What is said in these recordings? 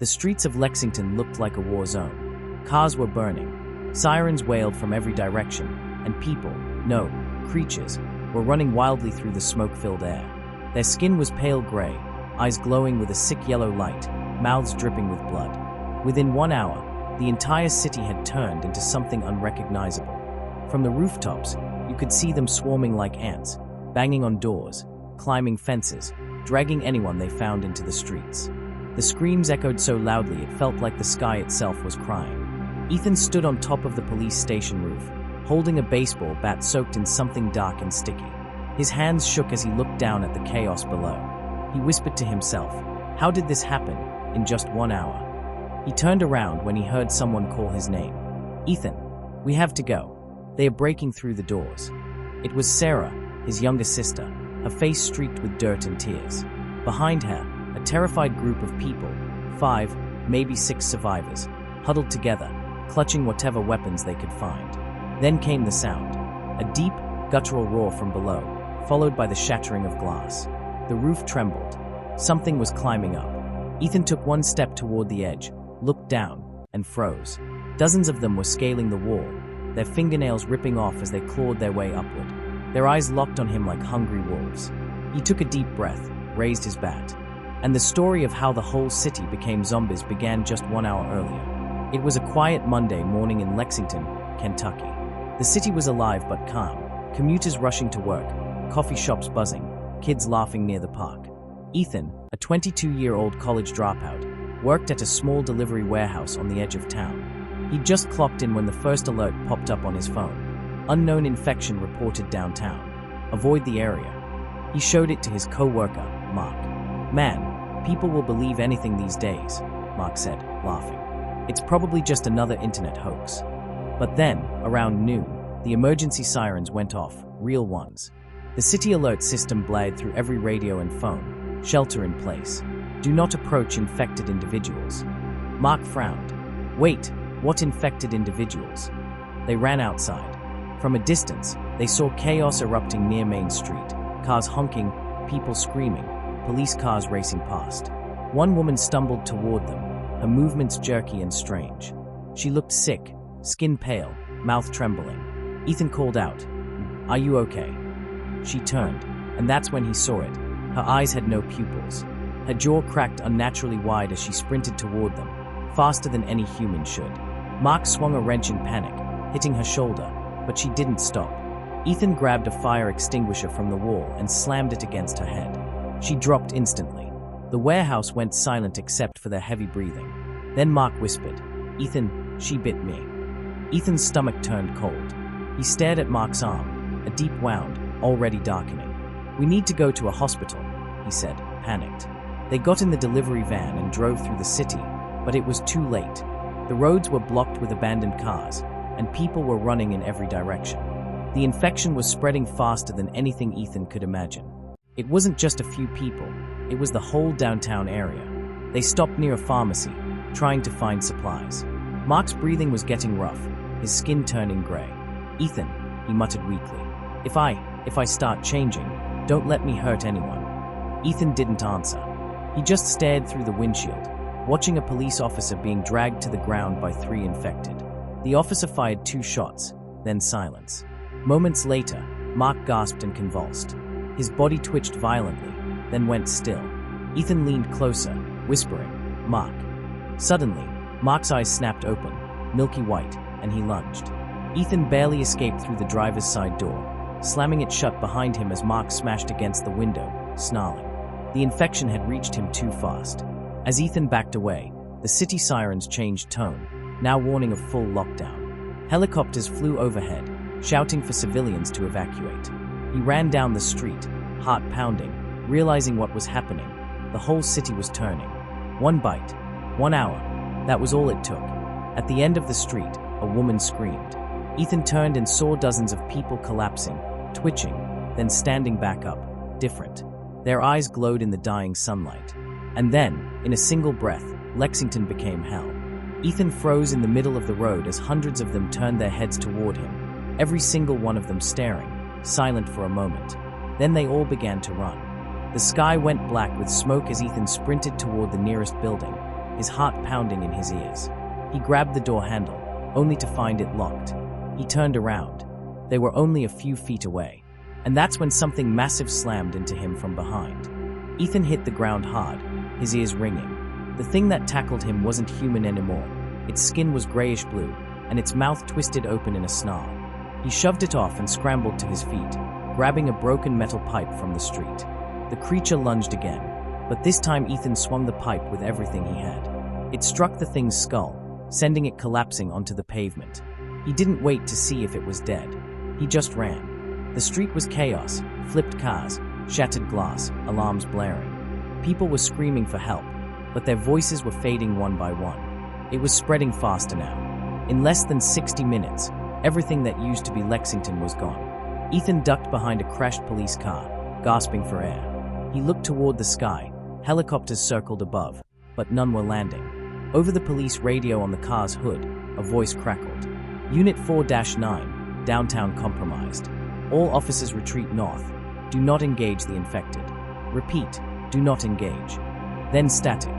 The streets of Lexington looked like a war zone. Cars were burning. Sirens wailed from every direction, and people, no, creatures, were running wildly through the smoke-filled air. Their skin was pale gray, eyes glowing with a sick yellow light, mouths dripping with blood. Within 1 hour, the entire city had turned into something unrecognizable. From the rooftops, you could see them swarming like ants, banging on doors, climbing fences, dragging anyone they found into the streets. The screams echoed so loudly it felt like the sky itself was crying. Ethan stood on top of the police station roof, holding a baseball bat soaked in something dark and sticky. His hands shook as he looked down at the chaos below. He whispered to himself, "How did this happen in just 1 hour?" He turned around when he heard someone call his name. "Ethan, we have to go. They are breaking through the doors." It was Sarah, his younger sister, her face streaked with dirt and tears. Behind her, a terrified group of people, 5, maybe 6 survivors, huddled together, clutching whatever weapons they could find. Then came the sound, a deep, guttural roar from below, followed by the shattering of glass. The roof trembled. Something was climbing up. Ethan took one step toward the edge, looked down, and froze. Dozens of them were scaling the wall, their fingernails ripping off as they clawed their way upward. Their eyes locked on him like hungry wolves. He took a deep breath, raised his bat. And the story of how the whole city became zombies began just 1 hour earlier. It was a quiet Monday morning in Lexington, Kentucky. The city was alive but calm, commuters rushing to work, coffee shops buzzing, kids laughing near the park. Ethan, a 22-year-old college dropout, worked at a small delivery warehouse on the edge of town. He'd just clocked in when the first alert popped up on his phone. Unknown infection reported downtown. Avoid the area. He showed it to his co-worker, Mark. "Man, people will believe anything these days," Mark said, laughing. "It's probably just another internet hoax." But then, around noon, the emergency sirens went off, real ones. The city alert system blared through every radio and phone. "Shelter in place. Do not approach infected individuals." Mark frowned. "Wait, what infected individuals?" They ran outside. From a distance, they saw chaos erupting near Main Street, cars honking, people screaming, police cars racing past. One woman stumbled toward them, her movements jerky and strange. She looked sick, skin pale, mouth trembling. Ethan called out, "Are you okay?" She turned, and that's when he saw it. Her eyes had no pupils. Her jaw cracked unnaturally wide as she sprinted toward them, faster than any human should. Mark swung a wrench in panic, hitting her shoulder, but she didn't stop. Ethan grabbed a fire extinguisher from the wall and slammed it against her head. She dropped instantly. The warehouse went silent except for their heavy breathing. Then Mark whispered, "Ethan, she bit me." Ethan's stomach turned cold. He stared at Mark's arm, a deep wound, already darkening. "We need to go to a hospital," he said, panicked. They got in the delivery van and drove through the city, but it was too late. The roads were blocked with abandoned cars, and people were running in every direction. The infection was spreading faster than anything Ethan could imagine. It wasn't just a few people, it was the whole downtown area. They stopped near a pharmacy, trying to find supplies. Mark's breathing was getting rough, his skin turning gray. "Ethan," he muttered weakly, If I start changing, don't let me hurt anyone." Ethan didn't answer. He just stared through the windshield, watching a police officer being dragged to the ground by 3 infected. The officer fired 2 shots, then silence. Moments later, Mark gasped and convulsed. His body twitched violently, then went still. Ethan leaned closer, whispering, "Mark." Suddenly, Mark's eyes snapped open, milky white, and he lunged. Ethan barely escaped through the driver's side door, slamming it shut behind him as Mark smashed against the window, snarling. The infection had reached him too fast. As Ethan backed away, the city sirens changed tone, now warning of full lockdown. Helicopters flew overhead, shouting for civilians to evacuate. He ran down the street, heart pounding, realizing what was happening. The whole city was turning. 1 bite, 1 hour, that was all it took. At the end of the street, a woman screamed. Ethan turned and saw dozens of people collapsing, twitching, then standing back up, different. Their eyes glowed in the dying sunlight. And then, in a single breath, Lexington became hell. Ethan froze in the middle of the road as hundreds of them turned their heads toward him, every single one of them staring, silent for a moment. Then they all began to run. The sky went black with smoke as Ethan sprinted toward the nearest building, his heart pounding in his ears. He grabbed the door handle, only to find it locked. He turned around. They were only a few feet away. And that's when something massive slammed into him from behind. Ethan hit the ground hard, his ears ringing. The thing that tackled him wasn't human anymore. Its skin was grayish blue, and its mouth twisted open in a snarl. He shoved it off and scrambled to his feet, grabbing a broken metal pipe from the street. The creature lunged again, but this time Ethan swung the pipe with everything he had. It struck the thing's skull, sending it collapsing onto the pavement. He didn't wait to see if it was dead. He just ran. The street was chaos, flipped cars, shattered glass, alarms blaring. People were screaming for help, but their voices were fading one by one. It was spreading faster now. In less than 60 minutes, everything that used to be Lexington was gone. Ethan ducked behind a crashed police car, gasping for air. He looked toward the sky. Helicopters circled above, but none were landing. Over the police radio on the car's hood, a voice crackled. Unit 4-9, downtown compromised. All officers retreat north. Do not engage the infected. Repeat, do not engage. Then static.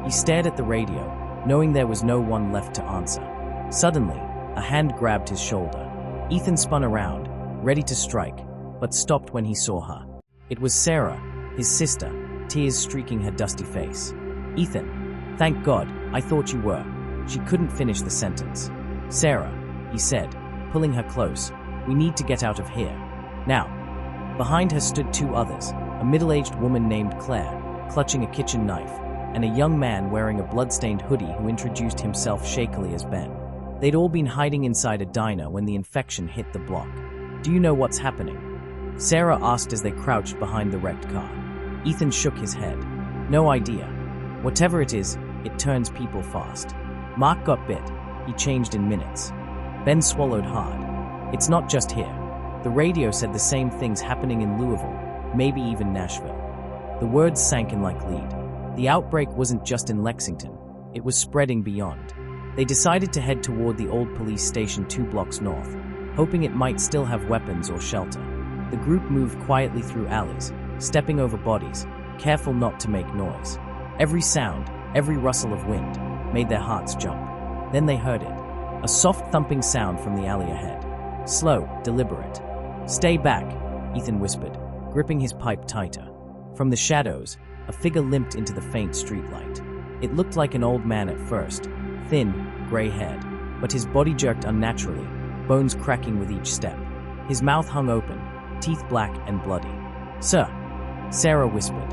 He stared at the radio, knowing there was no one left to answer. Suddenly, a hand grabbed his shoulder. Ethan spun around, ready to strike, but stopped when he saw her. It was Sarah, his sister, tears streaking her dusty face. Ethan, thank God, I thought you were. She couldn't finish the sentence. Sarah, he said, pulling her close, we need to get out of here. Now. Behind her stood two others, a middle-aged woman named Claire, clutching a kitchen knife, and a young man wearing a blood-stained hoodie who introduced himself shakily as Ben. They'd all been hiding inside a diner when the infection hit the block. Do you know what's happening? Sarah asked as they crouched behind the wrecked car. Ethan shook his head. No idea. Whatever it is, it turns people fast. Mark got bit. He changed in minutes. Ben swallowed hard. It's not just here. The radio said the same thing's happening in Louisville, maybe even Nashville. The words sank in like lead. The outbreak wasn't just in Lexington. It was spreading beyond. They decided to head toward the old police station 2 blocks north, hoping it might still have weapons or shelter. The group moved quietly through alleys, stepping over bodies, careful not to make noise. Every sound, every rustle of wind, made their hearts jump. Then they heard it. A soft thumping sound from the alley ahead. Slow, deliberate. Stay back, Ethan whispered, gripping his pipe tighter. From the shadows, a figure limped into the faint streetlight. It looked like an old man at first, thin, gray-haired, but his body jerked unnaturally, bones cracking with each step. His mouth hung open, teeth black and bloody. Sir, Sarah whispered.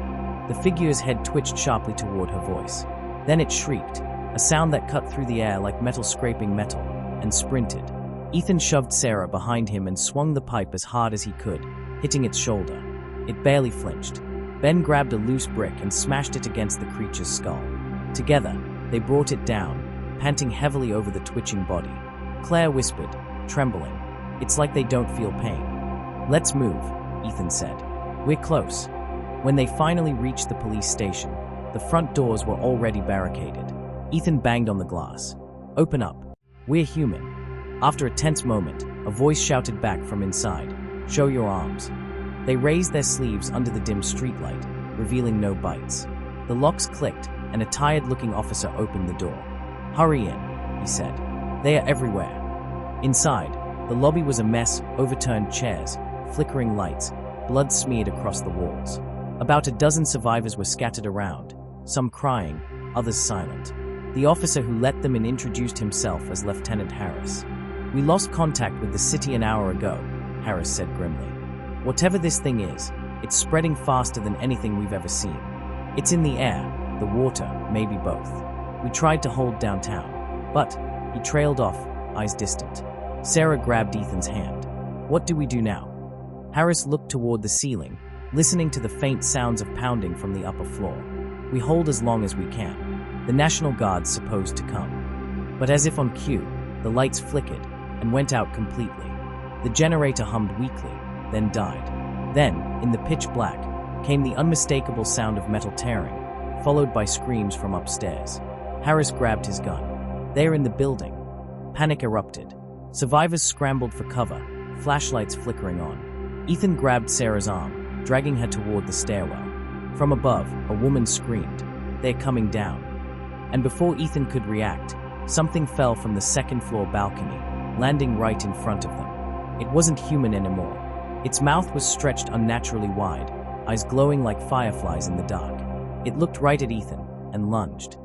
The figure's head twitched sharply toward her voice. Then it shrieked, a sound that cut through the air like metal scraping metal, and sprinted. Ethan shoved Sarah behind him and swung the pipe as hard as he could, hitting its shoulder. It barely flinched. Ben grabbed a loose brick and smashed it against the creature's skull. Together, they brought it down, panting heavily over the twitching body. Claire whispered, trembling. It's like they don't feel pain. Let's move, Ethan said. We're close. When they finally reached the police station, the front doors were already barricaded. Ethan banged on the glass. Open up. We're human. After a tense moment, a voice shouted back from inside, show your arms. They raised their sleeves under the dim streetlight, revealing no bites. The locks clicked, and a tired-looking officer opened the door. Hurry in, he said. They are everywhere. Inside, the lobby was a mess, overturned chairs, flickering lights, blood smeared across the walls. About a dozen survivors were scattered around, some crying, others silent. The officer who let them in introduced himself as Lieutenant Harris. We lost contact with the city an hour ago, Harris said grimly. Whatever this thing is, it's spreading faster than anything we've ever seen. It's in the air, the water, maybe both. We tried to hold downtown, but he trailed off, eyes distant. Sarah grabbed Ethan's hand. What do we do now? Harris looked toward the ceiling, listening to the faint sounds of pounding from the upper floor. We hold as long as we can. The National Guard's supposed to come. But as if on cue, the lights flickered and went out completely. The generator hummed weakly, then died. Then, in the pitch black, came the unmistakable sound of metal tearing, followed by screams from upstairs. Harris grabbed his gun. They are in the building. Panic erupted. Survivors scrambled for cover, flashlights flickering on. Ethan grabbed Sarah's arm, dragging her toward the stairwell. From above, a woman screamed, "They're coming down." And before Ethan could react, something fell from the second-floor balcony, landing right in front of them. It wasn't human anymore. Its mouth was stretched unnaturally wide, eyes glowing like fireflies in the dark. It looked right at Ethan and lunged.